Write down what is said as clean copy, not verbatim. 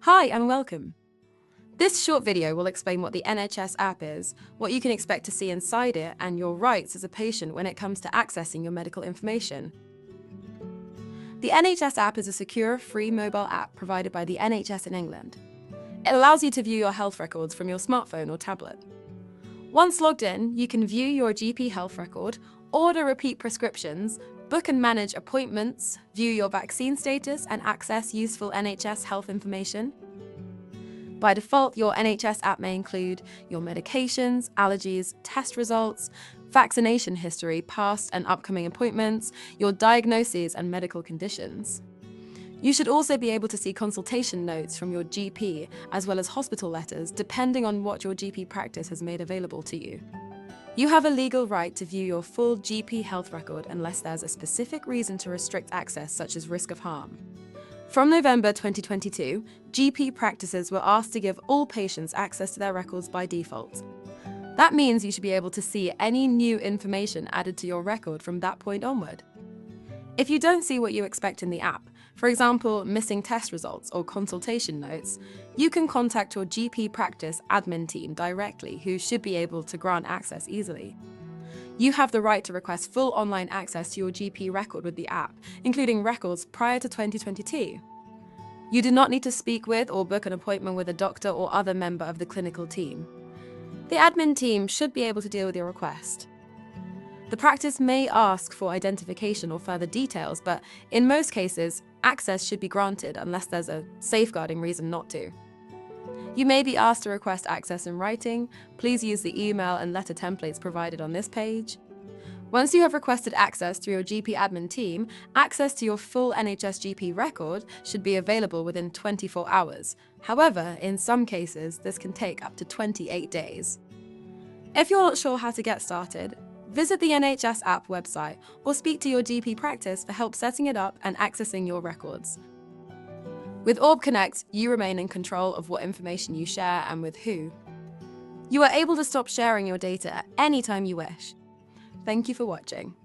Hi and welcome. This short video will explain what the NHS App is, what you can expect to see inside it, and your rights as a patient when it comes to accessing your medical information. The NHS App is a secure, free mobile app provided by the NHS in England. It allows you to view your health records from your smartphone or tablet. Once logged in, you can view your GP health record, order repeat prescriptions, book and manage appointments, view your vaccine status, and access useful NHS health information. By default, your NHS app may include your medications, allergies, test results, vaccination history, past and upcoming appointments, your diagnoses and medical conditions. You should also be able to see consultation notes from your GP, as well as hospital letters, depending on what your GP practice has made available to you. You have a legal right to view your full GP health record unless there's a specific reason to restrict access, such as risk of harm. From November 2022, GP practices were asked to give all patients access to their records by default. That means you should be able to see any new information added to your record from that point onward. If you don't see what you expect in the app, for example, missing test results or consultation notes, you can contact your GP practice admin team directly, who should be able to grant access easily. You have the right to request full online access to your GP record with the app, including records prior to 2022. You do not need to speak with or book an appointment with a doctor or other member of the clinical team. The admin team should be able to deal with your request. The practice may ask for identification or further details, but in most cases, access should be granted unless there's a safeguarding reason not to. You may be asked to request access in writing. Please use the email and letter templates provided on this page. Once you have requested access through your GP admin team, access to your full NHS GP record should be available within 24 hours. However, in some cases, this can take up to 28 days. If you're not sure how to get started, visit the NHS App website or speak to your GP practice for help setting it up and accessing your records. With Orb Connect, you remain in control of what information you share and with who. You are able to stop sharing your data at any time you wish. Thank you for watching.